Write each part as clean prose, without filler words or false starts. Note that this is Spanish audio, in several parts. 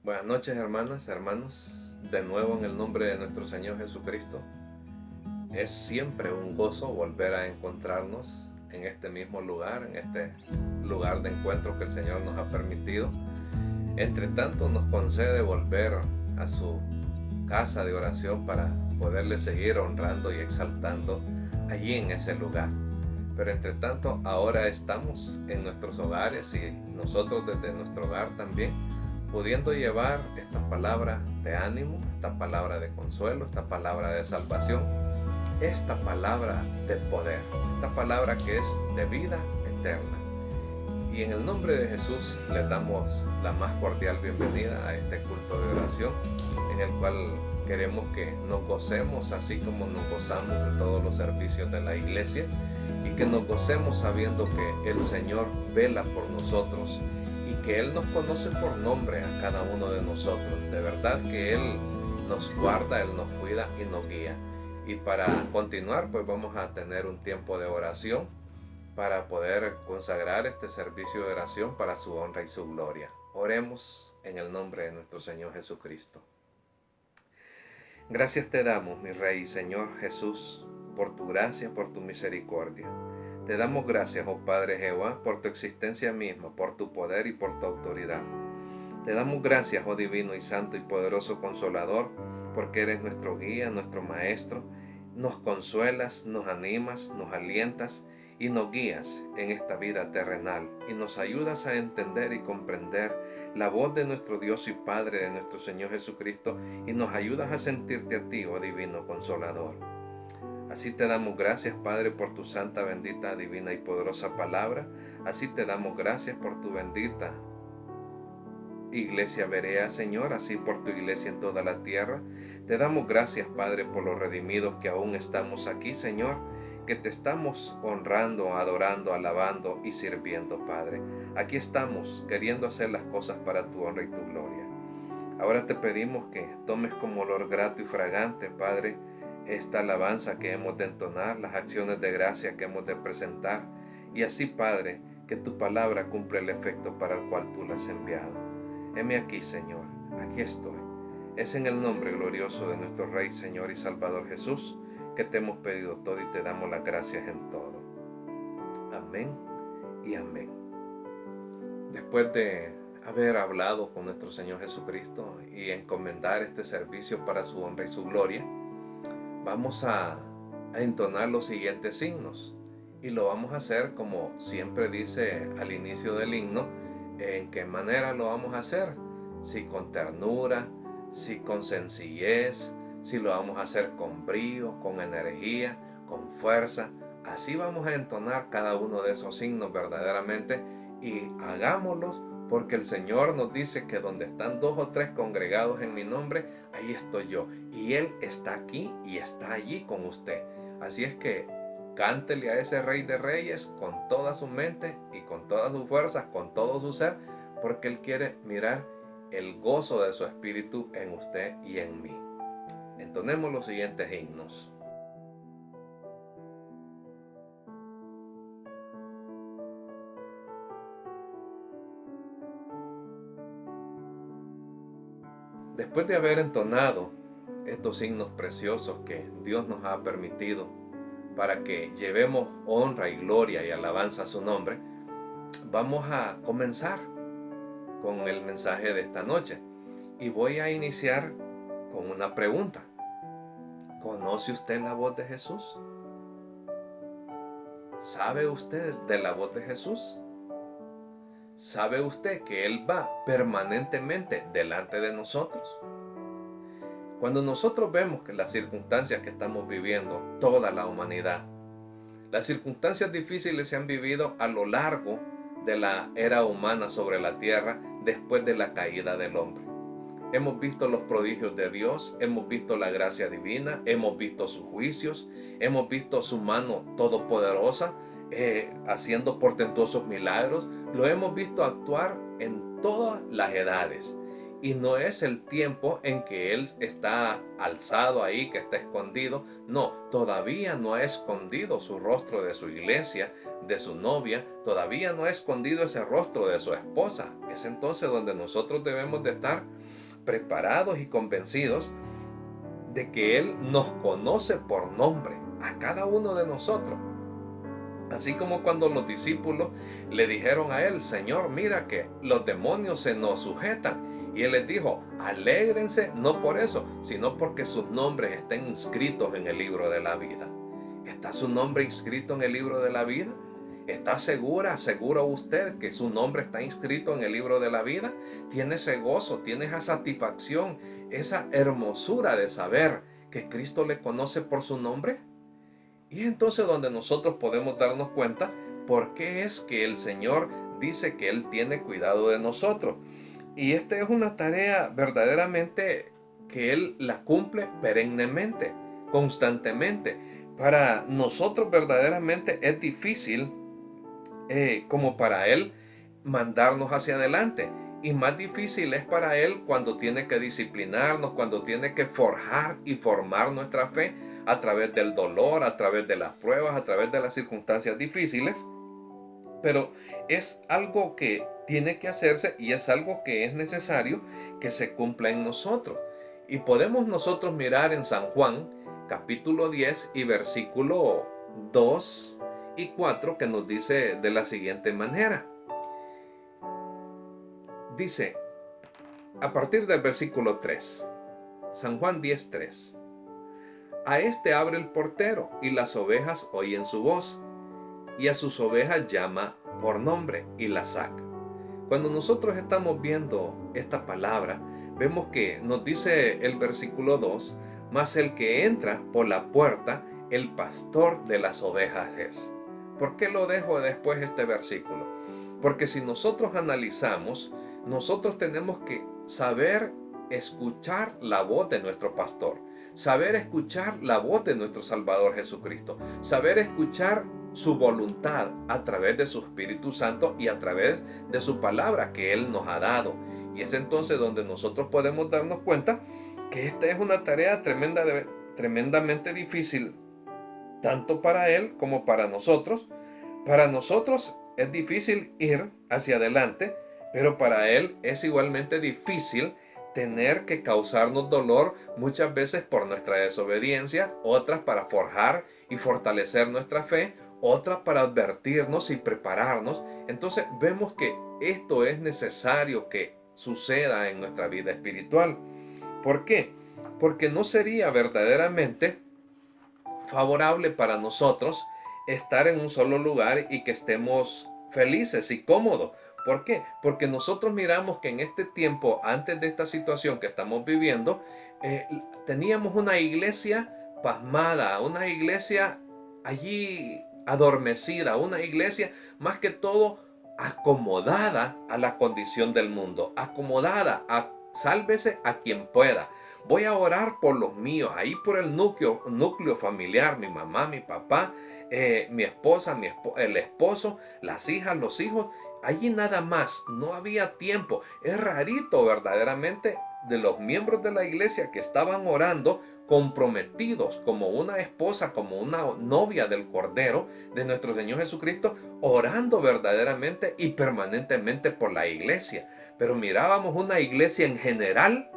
Buenas noches, hermanas, hermanos, de nuevo en el nombre de nuestro Señor Jesucristo. Es siempre un gozo volver a encontrarnos en este mismo lugar, en este lugar de encuentro que el Señor nos ha permitido. Entre tanto, nos concede volver a su casa de oración para poderle seguir honrando y exaltando allí en ese lugar. Pero entre tanto, ahora estamos en nuestros hogares y nosotros desde nuestro hogar también, pudiendo llevar esta palabra de ánimo, esta palabra de consuelo, esta palabra de salvación, esta palabra de poder, esta palabra que es de vida eterna. Y en el nombre de Jesús les damos la más cordial bienvenida a este culto de oración, en el cual queremos que nos gocemos así como nos gozamos en todos los servicios de la iglesia, y que nos gocemos sabiendo que el Señor vela por nosotros y que Él nos conoce por nombre a cada uno de nosotros. De verdad que Él nos guarda, Él nos cuida y nos guía. Y para continuar, pues vamos a tener un tiempo de oración para poder consagrar este servicio de oración para su honra y su gloria. Oremos en el nombre de nuestro Señor Jesucristo. Gracias te damos, mi Rey, Señor Jesús, por tu gracia, por tu misericordia. Te damos gracias, oh Padre Jehová, por tu existencia misma, por tu poder y por tu autoridad. Te damos gracias, oh Divino y Santo y poderoso Consolador, porque eres nuestro guía, nuestro Maestro. Nos consuelas, nos animas, nos alientas y nos guías en esta vida terrenal y nos ayudas a entender y comprender la voz de nuestro Dios y Padre, de nuestro Señor Jesucristo, y nos ayudas a sentirte a ti, oh Divino Consolador. Así te damos gracias, Padre, por tu santa, bendita, divina y poderosa palabra. Así te damos gracias por tu bendita Iglesia Berea, Señor, así por tu iglesia en toda la tierra. Te damos gracias, Padre, por los redimidos que aún estamos aquí, Señor, que te estamos honrando, adorando, alabando y sirviendo, Padre. Aquí estamos queriendo hacer las cosas para tu honra y tu gloria. Ahora te pedimos que tomes como olor grato y fragante, Padre, esta alabanza que hemos de entonar, las acciones de gracia que hemos de presentar, y así, Padre, que tu palabra cumple el efecto para el cual tú la has enviado. Heme aquí, Señor, aquí estoy. Es en el nombre glorioso de nuestro Rey, Señor y Salvador Jesús, que te hemos pedido todo y te damos las gracias en todo. Amén y amén. Después de haber hablado con nuestro Señor Jesucristo y encomendar este servicio para su honra y su gloria, vamos a entonar los siguientes signos, y lo vamos a hacer como siempre dice al inicio del himno. ¿En qué manera lo vamos a hacer? Si con ternura, si con sencillez, si lo vamos a hacer con brío, con energía, con fuerza. Así vamos a entonar cada uno de esos signos verdaderamente, y hagámoslos porque el Señor nos dice que donde están 2 o 3 congregados en mi nombre, ahí estoy yo. Y Él está aquí y está allí con usted. Así es que cántele a ese Rey de Reyes con toda su mente y con todas sus fuerzas, con todo su ser, porque Él quiere mirar el gozo de su espíritu en usted y en mí. Entonemos los siguientes himnos. Después de haber entonado estos himnos preciosos que Dios nos ha permitido para que llevemos honra y gloria y alabanza a su nombre, vamos a comenzar con el mensaje de esta noche. Y voy a iniciar con una pregunta. ¿Conoce usted la voz de Jesús? ¿Sabe usted de la voz de Jesús? ¿Sabe usted que Él va permanentemente delante de nosotros? Cuando nosotros vemos que las circunstancias que estamos viviendo, toda la humanidad, las circunstancias difíciles se han vivido a lo largo de la era humana sobre la tierra después de la caída del hombre. Hemos visto los prodigios de Dios, hemos visto la gracia divina, hemos visto sus juicios, hemos visto su mano todopoderosa haciendo portentosos milagros. Lo hemos visto actuar en todas las edades. Y no es el tiempo en que Él está alzado ahí, que está escondido. No, todavía no ha escondido su rostro de su iglesia, de su novia. Todavía no ha escondido ese rostro de su esposa. Es entonces donde nosotros debemos de estar preparados y convencidos de que Él nos conoce por nombre, a cada uno de nosotros. Así como cuando los discípulos le dijeron a Él: Señor, mira que los demonios se nos sujetan. Y Él les dijo: alégrense no por eso, sino porque sus nombres estén inscritos en el libro de la vida. ¿Está su nombre inscrito en el libro de la vida? ¿Está seguro usted que su nombre está inscrito en el libro de la vida? ¿Tiene ese gozo, tiene esa satisfacción, esa hermosura de saber que Cristo le conoce por su nombre? Y es entonces donde nosotros podemos darnos cuenta por qué es que el Señor dice que Él tiene cuidado de nosotros. Y esta es una tarea verdaderamente que Él la cumple perennemente, constantemente. Para nosotros verdaderamente es difícil, como para Él, mandarnos hacia adelante. Y más difícil es para Él cuando tiene que disciplinarnos, cuando tiene que forjar y formar nuestra fe a través del dolor, a través de las pruebas, a través de las circunstancias difíciles. Pero es algo que tiene que hacerse y es algo que es necesario que se cumpla en nosotros. Y podemos nosotros mirar en San Juan, capítulo 10 y versículo 2 y 4, que nos dice de la siguiente manera. Dice, a partir del versículo 3, San Juan 10:3. A este abre el portero, y las ovejas oyen su voz, y a sus ovejas llama por nombre y las saca. Cuando nosotros estamos viendo esta palabra, vemos que nos dice el versículo 2, mas el que entra por la puerta, el pastor de las ovejas es. ¿Por qué lo dejo después este versículo? Porque si nosotros analizamos, nosotros tenemos que saber escuchar la voz de nuestro pastor, saber escuchar la voz de nuestro Salvador Jesucristo, saber escuchar su voluntad a través de su Espíritu Santo y a través de su palabra que Él nos ha dado. Y es entonces donde nosotros podemos darnos cuenta que esta es una tarea tremendamente difícil, tanto para Él como para nosotros. Para nosotros es difícil ir hacia adelante, pero para Él es igualmente difícil tener que causarnos dolor muchas veces por nuestra desobediencia, otras para forjar y fortalecer nuestra fe, otras para advertirnos y prepararnos. Entonces vemos que esto es necesario que suceda en nuestra vida espiritual. ¿Por qué? Porque no sería verdaderamente favorable para nosotros estar en un solo lugar y que estemos felices y cómodos. ¿Por qué? Porque nosotros miramos que en este tiempo, antes de esta situación que estamos viviendo, teníamos una iglesia pasmada, una iglesia allí adormecida, una iglesia más que todo acomodada a la condición del mundo, acomodada a sálvese a quien pueda. Voy a orar por los míos, ahí por el núcleo familiar, mi mamá, mi papá, mi esposa, el esposo, las hijas, los hijos. Allí nada más, no había tiempo. Es rarito verdaderamente de los miembros de la iglesia que estaban orando comprometidos como una esposa, como una novia del Cordero de nuestro Señor Jesucristo, orando verdaderamente y permanentemente por la iglesia. Pero mirábamos una iglesia en general,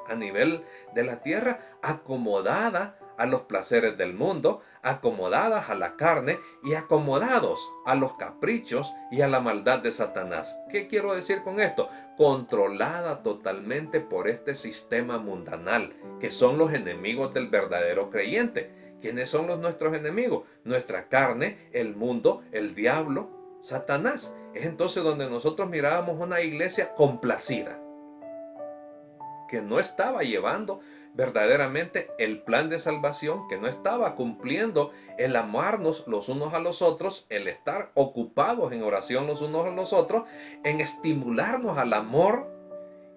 a nivel de la tierra, acomodada a los placeres del mundo, acomodadas a la carne y acomodados a los caprichos y a la maldad de Satanás. ¿Qué quiero decir con esto? Controlada totalmente por este sistema mundanal, que son los enemigos del verdadero creyente. ¿Quiénes son nuestros enemigos? Nuestra carne, el mundo, el diablo, Satanás. Es entonces donde nosotros mirábamos una iglesia complacida, que no estaba llevando verdaderamente el plan de salvación, que no estaba cumpliendo el amarnos los unos a los otros, el estar ocupados en oración los unos a los otros, en estimularnos al amor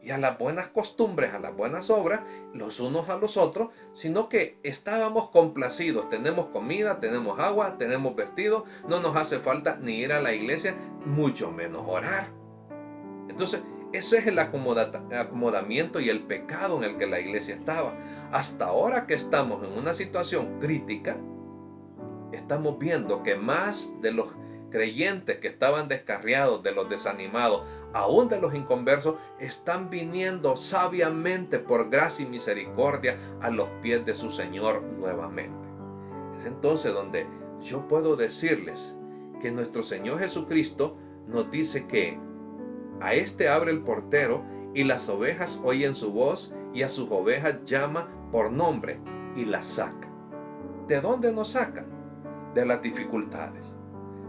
y a las buenas costumbres, a las buenas obras los unos a los otros, sino que estábamos complacidos. Tenemos comida, tenemos agua, tenemos vestido, no nos hace falta ni ir a la iglesia, mucho menos orar. Entonces, eso es el acomodamiento y el pecado en el que la iglesia estaba. Hasta ahora que estamos en una situación crítica, estamos viendo que más de los creyentes que estaban descarriados, de los desanimados, aún de los inconversos, están viniendo sabiamente por gracia y misericordia a los pies de su Señor nuevamente. Es entonces donde yo puedo decirles que nuestro Señor Jesucristo nos dice que a este abre el portero y las ovejas oyen su voz y a sus ovejas llama por nombre y las saca. ¿De dónde nos saca? De las dificultades.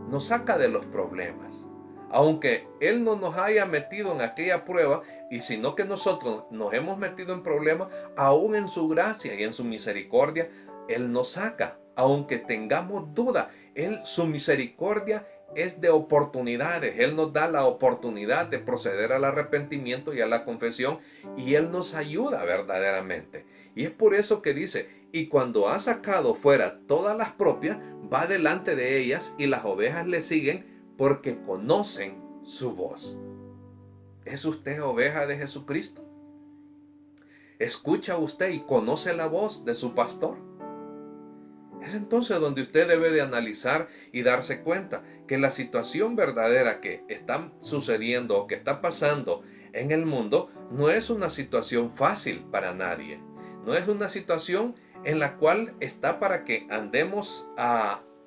Nos saca de los problemas. Aunque Él no nos haya metido en aquella prueba, y sino que nosotros nos hemos metido en problemas, aún en su gracia y en su misericordia, Él nos saca. Aunque tengamos duda, su misericordia es de oportunidades. Él nos da la oportunidad de proceder al arrepentimiento y a la confesión, y Él nos ayuda verdaderamente. Y es por eso que dice, y cuando ha sacado fuera todas las propias, va delante de ellas y las ovejas le siguen porque conocen su voz. ¿Es usted oveja de Jesucristo? ¿Escucha usted y conoce la voz de su pastor? Es entonces donde usted debe de analizar y darse cuenta que la situación verdadera que está sucediendo o que está pasando en el mundo no es una situación fácil para nadie. No es una situación en la cual está para que andemos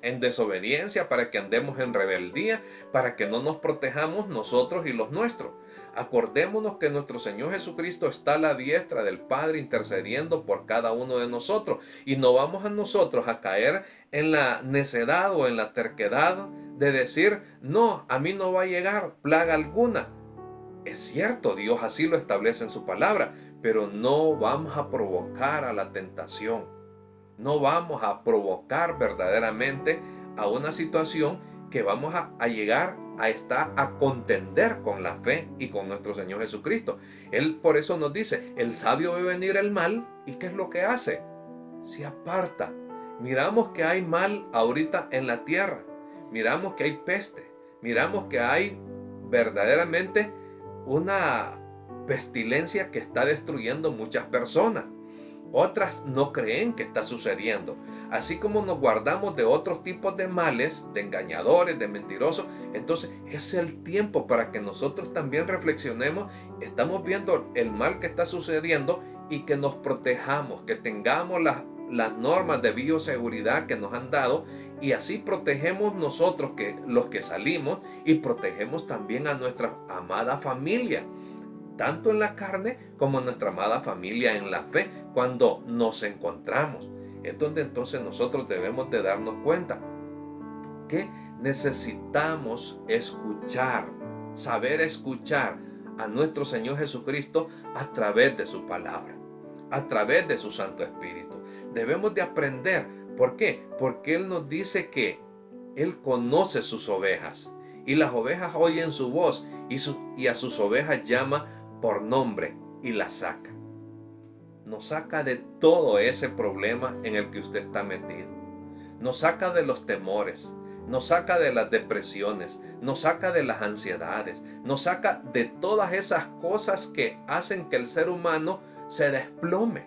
en desobediencia, para que andemos en rebeldía, para que no nos protejamos nosotros y los nuestros. Acordémonos que nuestro Señor Jesucristo está a la diestra del Padre intercediendo por cada uno de nosotros, y no vamos a nosotros a caer en la necedad o en la terquedad de decir, no, a mí no va a llegar plaga alguna. Es cierto, Dios así lo establece en su palabra, pero no vamos a provocar a la tentación. No vamos a provocar verdaderamente a una situación que vamos a llegar a contender con la fe y con nuestro Señor Jesucristo. Él por eso nos dice, el sabio ve venir el mal, ¿y qué es lo que hace? Se aparta. Miramos que hay mal ahorita en la tierra. Miramos que hay peste. Miramos que hay verdaderamente una pestilencia que está destruyendo muchas personas. Otras no creen que está sucediendo. Así como nos guardamos de otros tipos de males, de engañadores, de mentirosos, entonces es el tiempo para que nosotros también reflexionemos. Estamos viendo el mal que está sucediendo y que nos protejamos, que tengamos las normas de bioseguridad que nos han dado, y así protegemos nosotros los que salimos, y protegemos también a nuestra amada familia, tanto en la carne como en nuestra amada familia en la fe, cuando nos encontramos. Es donde entonces nosotros debemos de darnos cuenta que necesitamos escuchar, saber escuchar a nuestro Señor Jesucristo a través de su palabra, a través de su Santo Espíritu. Debemos de aprender. ¿Por qué? Porque Él nos dice que Él conoce sus ovejas, y las ovejas oyen su voz, y a sus ovejas llama por nombre y las saca. Nos saca de todo ese problema en el que usted está metido. Nos saca de los temores, nos saca de las depresiones, nos saca de las ansiedades, nos saca de todas esas cosas que hacen que el ser humano se desplome,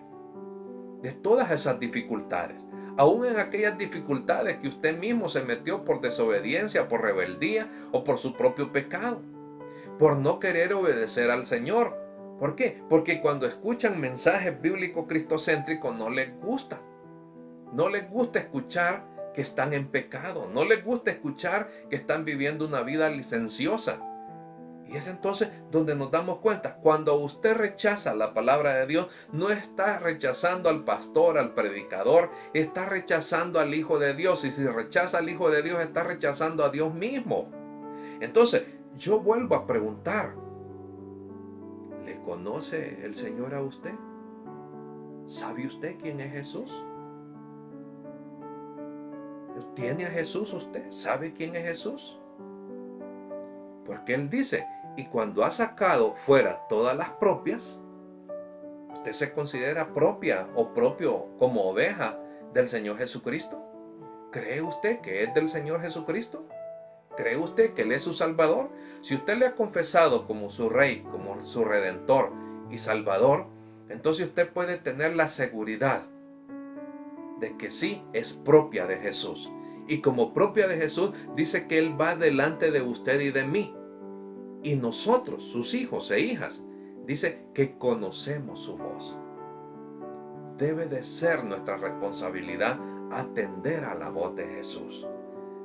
de todas esas dificultades. Aún en aquellas dificultades que usted mismo se metió por desobediencia, por rebeldía o por su propio pecado, por no querer obedecer al Señor. ¿Por qué? Porque cuando escuchan mensajes bíblicos cristocéntricos no les gusta. No les gusta escuchar que están en pecado. No les gusta escuchar que están viviendo una vida licenciosa. Y es entonces donde nos damos cuenta, cuando usted rechaza la palabra de Dios, no está rechazando al pastor, al predicador, está rechazando al Hijo de Dios. Y si rechaza al Hijo de Dios, está rechazando a Dios mismo. Entonces, yo vuelvo a preguntar, ¿le conoce el Señor a usted? ¿Sabe usted quién es Jesús? ¿Tiene a Jesús usted? ¿Sabe quién es Jesús? Porque Él dice, y cuando ha sacado fuera todas las propias, ¿usted se considera propia o propio como oveja del Señor Jesucristo? ¿Cree usted que es del Señor Jesucristo? ¿Cree usted que Él es su Salvador? Si usted le ha confesado como su Rey, como su Redentor y Salvador, entonces usted puede tener la seguridad de que sí es propia de Jesús. Y como propia de Jesús, dice que Él va delante de usted y de mí. Y nosotros, sus hijos e hijas, dice que conocemos su voz. Debe de ser nuestra responsabilidad atender a la voz de Jesús.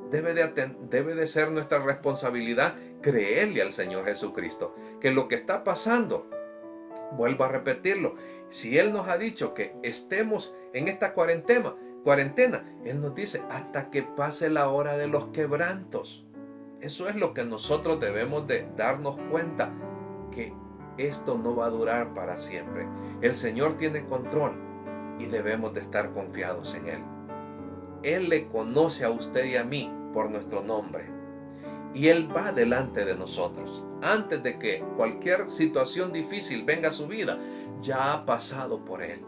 Debe de ser nuestra responsabilidad creerle al Señor Jesucristo. Que lo que está pasando, vuelvo a repetirlo, si Él nos ha dicho que estemos en esta cuarentena, Él nos dice hasta que pase la hora de los quebrantos. Eso es lo que nosotros debemos de darnos cuenta, que esto no va a durar para siempre. El Señor tiene control y debemos de estar confiados en Él. Él le conoce a usted y a mí por nuestro nombre. Y Él va delante de nosotros. Antes de que cualquier situación difícil venga a su vida, ya ha pasado por Él.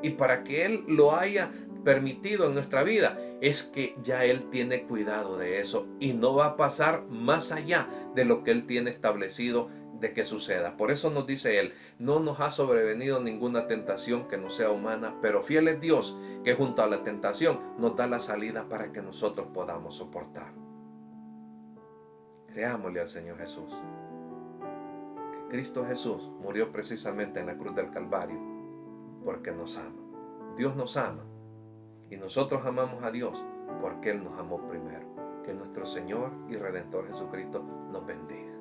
Y para que Él lo haya permitido en nuestra vida, es que ya Él tiene cuidado de eso y no va a pasar más allá de lo que Él tiene establecido de que suceda. Por eso nos dice Él, no nos ha sobrevenido ninguna tentación que no sea humana, pero fiel es Dios, que junto a la tentación nos da la salida para que nosotros podamos soportar. Creámosle al Señor Jesús, que Cristo Jesús murió precisamente en la cruz del Calvario porque nos ama. Dios nos ama y nosotros amamos a Dios porque Él nos amó primero. Que nuestro Señor y Redentor Jesucristo nos bendiga.